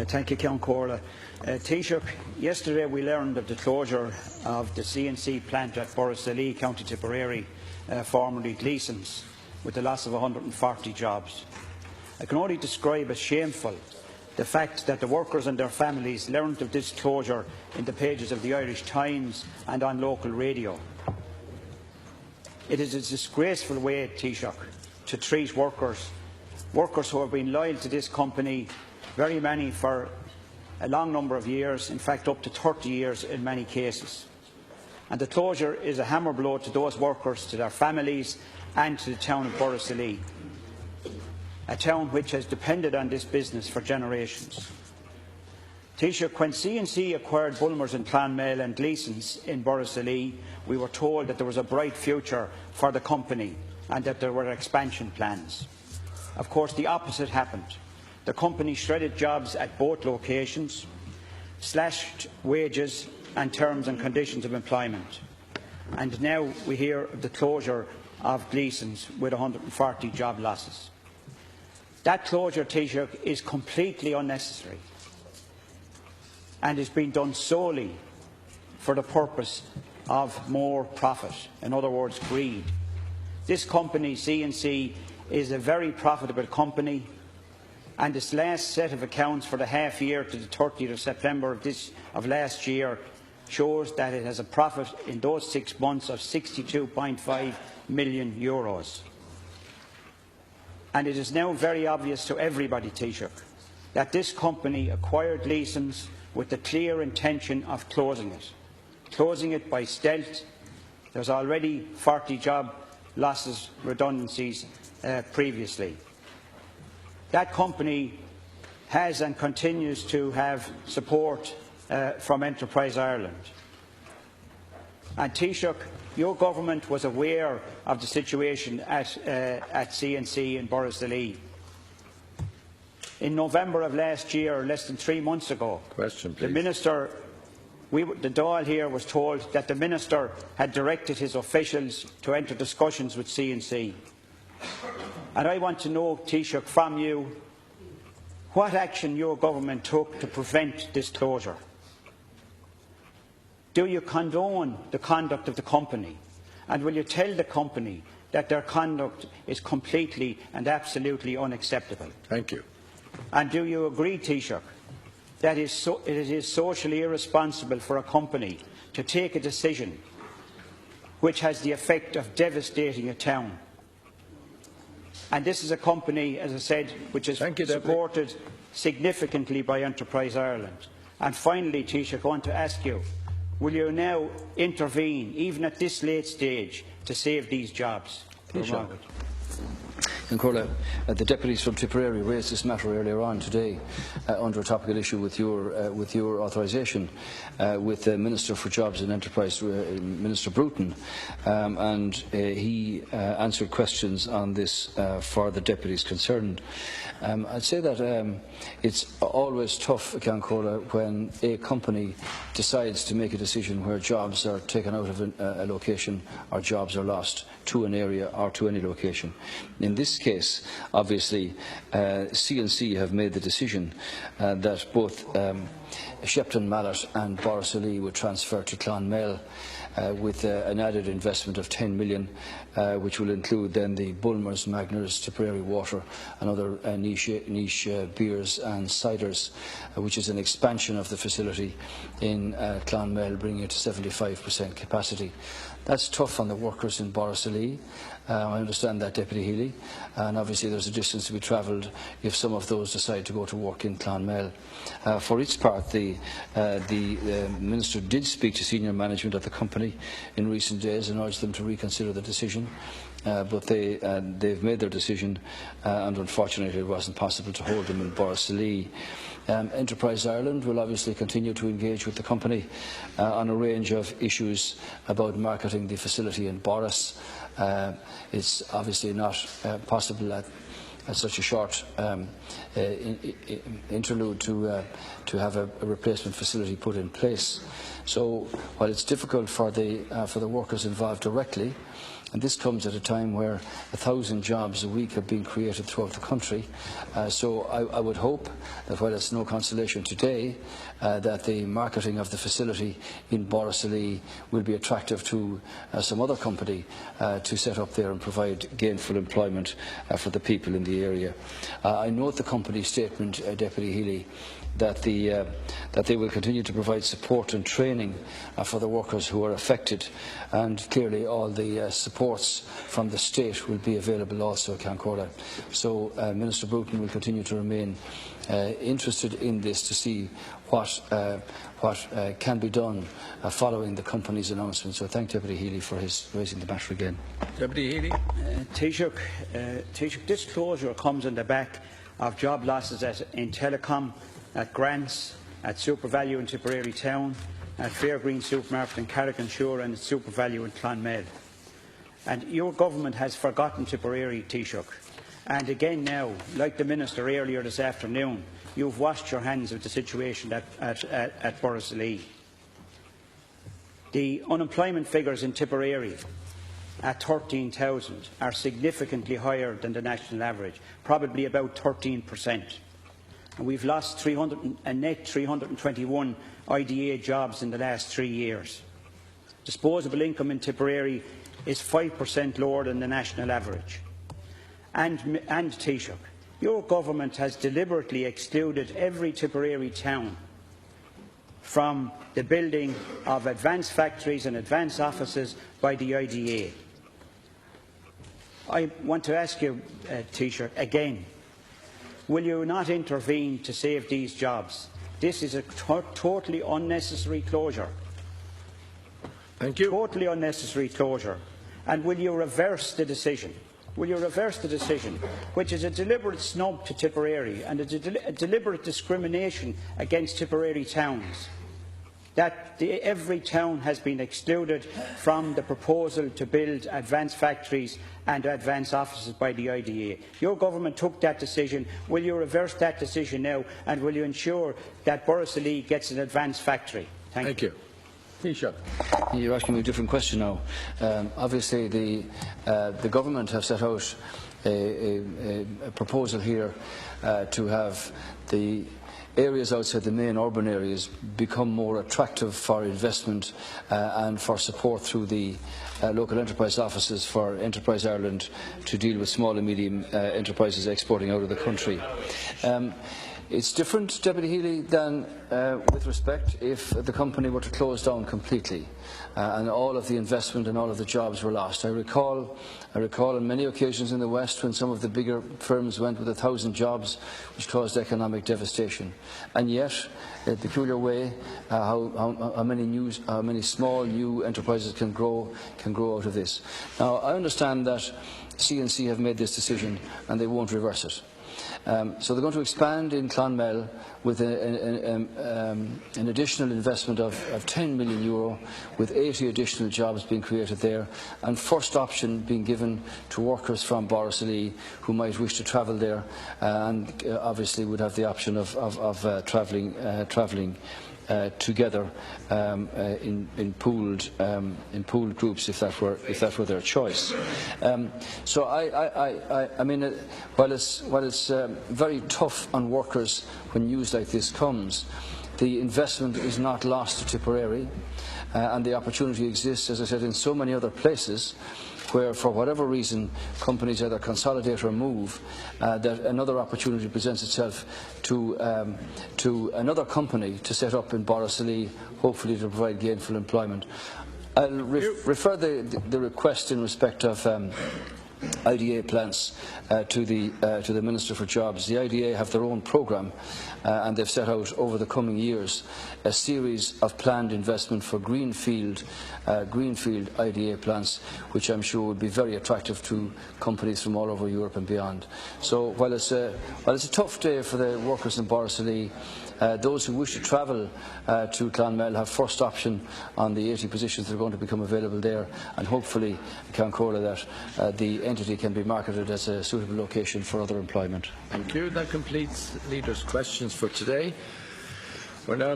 Thank you, Count Corla. Taoiseach, yesterday we learned of the closure of the CNC plant at Borrisoleigh, County Tipperary, formerly Gleesons, with the loss of 140 jobs. I can only describe as shameful the fact that the workers and their families learned of this closure in the pages of the Irish Times and on local radio. It is a disgraceful way, Taoiseach, to treat workers who have been loyal to this company, very many for a long number of years, in fact up to 30 years in many cases. And the closure is a hammer blow to those workers, to their families and to the town of Borrisoleigh, a town which has depended on this business for generations. Taoiseach, when CNC acquired Bulmers in Clonmel and Gleesons in Borrisoleigh, we were told that there was a bright future for the company and that there were expansion plans. Of course, the opposite happened. The company shredded jobs at both locations, slashed wages and terms and conditions of employment. And now we hear of the closure of Gleesons with 140 job losses. That closure, Taoiseach, is completely unnecessary and is being done solely for the purpose of more profit, in other words, greed. This company, CNC, is a very profitable company, and its last set of accounts for the half year to the 30th of September of last year shows that it has a profit in those 6 months of €62.5 million. And it is now very obvious to everybody, Taoiseach, that this company acquired Gleesons with the clear intention of closing it by stealth. There is already 40 job losses, redundancies previously. That company has and continues to have support from Enterprise Ireland. And Taoiseach, your government was aware of the situation at CNC in Borrisoleigh. In November of last year, less than 3 months ago, the Minister, the Dáil here, was told that the Minister had directed his officials to enter discussions with CNC. And I want to know, Taoiseach, from you, what action your government took to prevent this closure. Do you condone the conduct of the company? And will you tell the company that their conduct is completely and absolutely unacceptable? Thank you. And do you agree, Taoiseach, that it is socially irresponsible for a company to take a decision which has the effect of devastating a town? And this is a company, as I said, which is supported significantly by Enterprise Ireland. And finally, Taoiseach, I want to ask you, will you now intervene, even at this late stage, to save these jobs? The deputies from Tipperary raised this matter earlier on today under a topical issue with your authorisation with the Minister for Jobs and Enterprise, Minister Bruton, and he answered questions on this for the deputies concerned. I'd say that it's always tough, Ciancola, when a company decides to make a decision where jobs are taken out of a location or jobs are lost to an area or to any location. In this case, obviously, CNC have made the decision that both Shepton Mallet and Borrisoleigh would transfer to Clonmel with an added investment of 10 million, which will include then the Bulmers, Magners, Tipperary Water and other niche beers and ciders, which is an expansion of the facility in Clonmel, bringing it to 75% capacity. That's tough on the workers in Borrisoleigh. I understand that, Deputy Healy, and obviously there's a distance to be travelled if some of those decide to go to work in Clonmel. For its part, the Minister did speak to senior management at the company in recent days and urged them to reconsider the decision, but they've made their decision, and unfortunately it wasn't possible to hold them in Borrisoleigh. Enterprise Ireland will obviously continue to engage with the company on a range of issues about marketing the facility in Borris. It's obviously not possible at such a short interlude to have a replacement facility put in place. So while it's difficult for the workers involved directly, And this comes at a time where 1,000 jobs a week are being created throughout the country. So I would hope that while it's no consolation today, that the marketing of the facility in Borrisoleigh will be attractive to some other company to set up there and provide gainful employment for the people in the area. I note the company's statement, Deputy Healy, that they will continue to provide support and training for the workers who are affected, and clearly all the supports from the state will be available also at Cancora. So Minister Bruton will continue to remain interested in this to see what can be done following the company's announcement. So I thank Deputy Healy for his raising the matter again. Deputy Healy. Taoiseach, this closure comes on the back of job losses in telecom, at Grants, at SuperValue in Tipperary Town, at Fairgreen Supermarket in Carrick-on-Suir, and at SuperValue in Clonmel. And your government has forgotten Tipperary, Taoiseach. And again now, like the Minister earlier this afternoon, you've washed your hands of the situation at Borrisoleigh. The unemployment figures in Tipperary at 13,000 are significantly higher than the national average, probably about 13%. And we've lost a net 321 IDA jobs in the last 3 years. Disposable income in Tipperary is 5% lower than the national average. And Taoiseach, your government has deliberately excluded every Tipperary town from the building of advanced factories and advanced offices by the IDA. I want to ask you, Taoiseach, again, will you not intervene to save these jobs? This is a totally unnecessary closure. Thank you. Totally unnecessary closure. And will you reverse the decision? Will you reverse the decision, which is a deliberate snub to Tipperary and a deliberate discrimination against Tipperary towns? That every town has been excluded from the proposal to build advanced factories and advanced offices by the IDA. Your government took that decision. Will you reverse that decision now, and will you ensure that Borrisoleigh gets an advanced factory? Thank you. Taoiseach. You're asking me a different question now. Obviously, the government have set out a proposal here to have the areas outside the main urban areas become more attractive for investment and for support through the local enterprise offices for Enterprise Ireland to deal with small and medium enterprises exporting out of the country. It's different, Deputy Healy, than with respect if the company were to close down completely and all of the investment and all of the jobs were lost. I recall on many occasions in the West when some of the bigger firms went with 1,000 jobs, which caused economic devastation. And yet, in a peculiar way, how many small new enterprises can grow out of this. Now, I understand that C&C have made this decision and they won't reverse it. So they're going to expand in Clonmel with an additional investment of €10 million, with 80 additional jobs being created there, and first option being given to workers from Borrisoleigh who might wish to travel there, and obviously would have the option of travelling together in pooled groups, if that were their choice. So I mean, while it's very tough on workers when news like this comes, the investment is not lost to Tipperary, and the opportunity exists, as I said, in so many other places where, for whatever reason, companies either consolidate or move, that another opportunity presents itself to another company to set up in Borrisoleigh, hopefully to provide gainful employment. I'll refer the request in respect of IDA plants to the Minister for Jobs. The IDA have their own programme and they've set out over the coming years a series of planned investment for greenfield IDA plants, which I'm sure would be very attractive to companies from all over Europe and beyond. So while it's a tough day for the workers in Borrisoleigh, those who wish to travel to Clonmel have first option on the 80 positions that are going to become available there, and hopefully Cancora that the entity can be marketed as a suitable location for other employment. Thank you. That completes leaders' questions for today. We're now